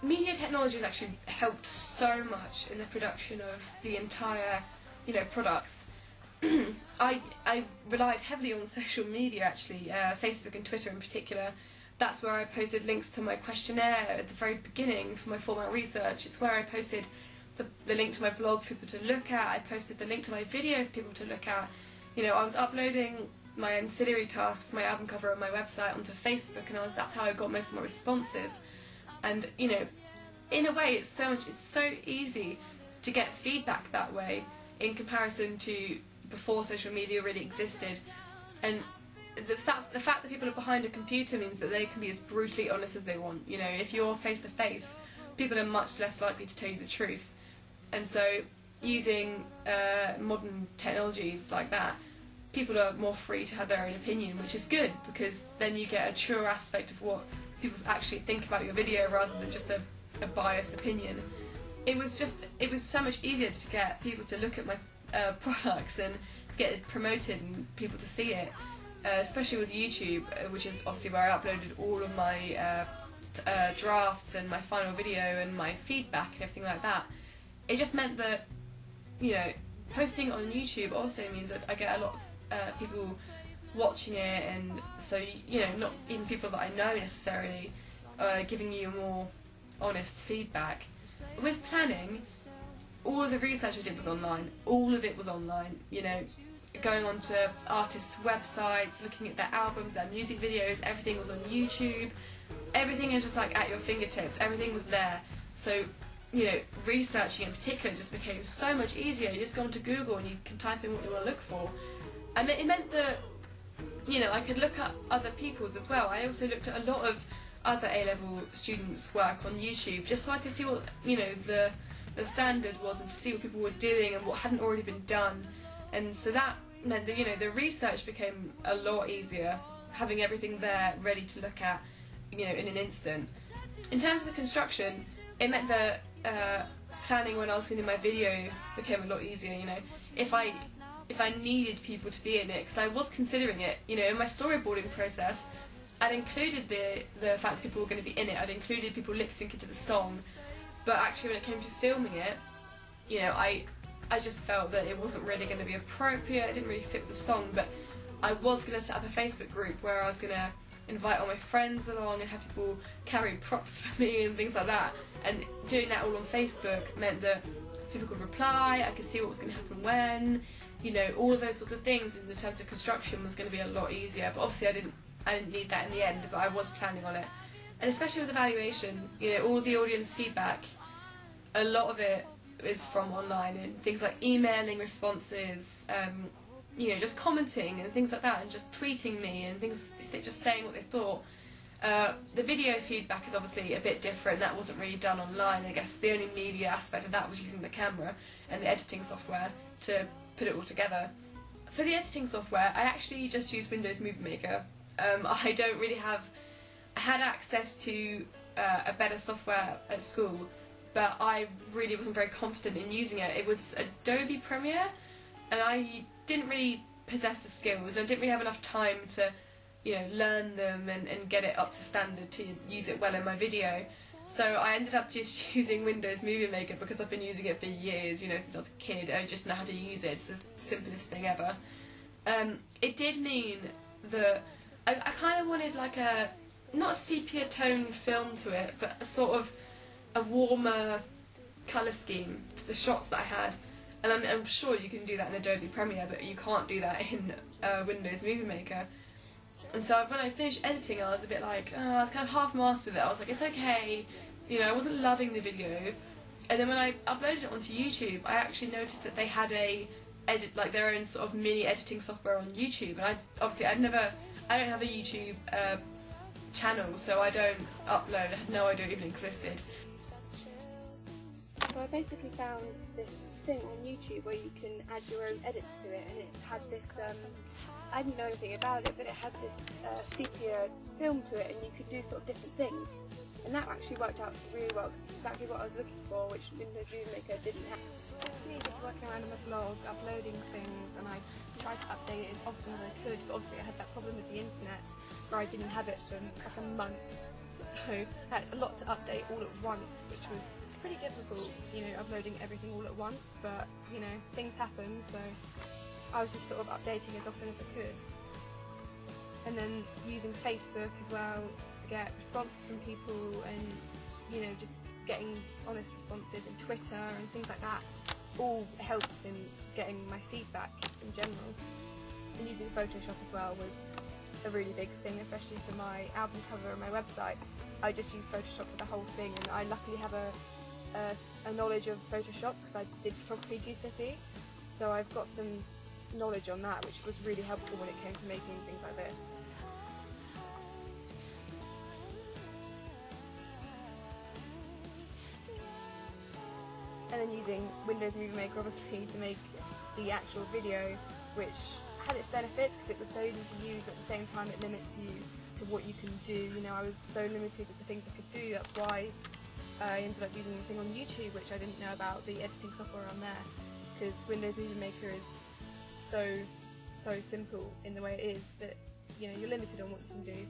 media technology has actually helped so much in the production of the entire, products. I relied heavily on social media actually, Facebook and Twitter in particular. That's where I posted links to my questionnaire at the very beginning for my format research. It's where I posted the link to my blog for people to look at. I posted the link to my video for people to look at. I was uploading my ancillary tasks, my album cover and my website onto Facebook, and that's how I got most of my responses. And in a way, it's so easy to get feedback that way in comparison to before social media really existed. And the fact that people are behind a computer means that they can be as brutally honest as they want. If you're face to face, people are much less likely to tell you the truth. And so using modern technologies like that, people are more free to have their own opinion, which is good, because then you get a truer aspect of what people actually think about your video rather than just a biased opinion. It was so much easier to get people to look at my products and to get it promoted and people to see it, especially with YouTube, which is obviously where I uploaded all of my drafts and my final video and my feedback and everything like that. It just meant that, posting on YouTube also means that I get a lot of people watching it, and so, not even people that I know necessarily, giving you more honest feedback. With planning, all of the research I did was online. All of it was online, going onto artists' websites, looking at their albums, their music videos, everything was on YouTube. Everything is just like at your fingertips, everything was there. So, researching in particular just became so much easier. You just go onto Google and you can type in what you want to look for. And it meant that, I could look at other people's as well. I also looked at a lot of other A-level students' work on YouTube, just so I could see what, the standard was, and to see what people were doing and what hadn't already been done. And so that meant that, the research became a lot easier, having everything there ready to look at, in an instant. In terms of the construction, it meant that planning when I was filming my video became a lot easier. If I needed people to be in it, because I was considering it, in my storyboarding process, I'd included the fact that people were going to be in it. I'd included people lip syncing to the song, but actually when it came to filming it, I just felt that it wasn't really going to be appropriate. It didn't really fit with the song. But I was going to set up a Facebook group where I was going to invite all my friends along and have people carry props for me and things like that. And doing that all on Facebook meant that people could reply, I could see what was going to happen when, all of those sorts of things in the terms of construction was going to be a lot easier. But obviously I didn't need that in the end, but I was planning on it. And especially with evaluation, all the audience feedback, a lot of it is from online, and things like emailing responses, just commenting and things like that, and just tweeting me and things, just saying what they thought. The video feedback is obviously a bit different. That wasn't really done online. I guess the only media aspect of that was using the camera and the editing software to put it all together. For the editing software, I actually just use Windows Movie Maker. I don't really have... I had access to a better software at school, but I really wasn't very confident in using it. It was Adobe Premiere, and I didn't really possess the skills. I didn't really have enough time to, learn them and get it up to standard to use it well in my video. So I ended up just using Windows Movie Maker because I've been using it for years, since I was a kid. I just know how to use it. It's the simplest thing ever. It did mean that I kind of wanted like not a sepia tone film to it, but a sort of a warmer colour scheme to the shots that I had. And I'm sure you can do that in Adobe Premiere, but you can't do that in Windows Movie Maker. And so when I finished editing, I was a bit like, I was kind of half-mastered with it. I was like, it's okay, I wasn't loving the video. And then when I uploaded it onto YouTube, I actually noticed that they had their own sort of mini editing software on YouTube. And I don't have a YouTube channel, so I don't upload. I had no idea it even existed. So I basically found this thing on YouTube where you can add your own edits to it, and it had this, I didn't know anything about it, but it had this sepia film to it, and you could do sort of different things. And that actually worked out really well, because it's exactly what I was looking for, which Windows Movie Maker didn't have. It's me just working around on my blog, uploading things, and I tried to update it as often as I could, but obviously I had that problem with the internet, where I didn't have it for like a month. So I had a lot to update all at once, which was pretty difficult, you know, uploading everything all at once, but, you know, things happen, so I was just sort of updating as often as I could. And then using Facebook as well to get responses from people and, you know, just getting honest responses, and Twitter and things like that all helped in getting my feedback in general. And using Photoshop as well was a really big thing, especially for my album cover and my website. I just used Photoshop for the whole thing, and I luckily have a knowledge of Photoshop because I did photography GCSE, so I've got some knowledge on that, which was really helpful when it came to making things like this. And then using Windows Movie Maker obviously to make the actual video, which had its benefits because it was so easy to use, but at the same time it limits you to what you can do. You know, I was so limited with the things I could do. That's why I ended up using the thing on YouTube, which I didn't know about the editing software on there, because Windows Movie Maker is so simple in the way it is that, you know, you're limited on what you can do.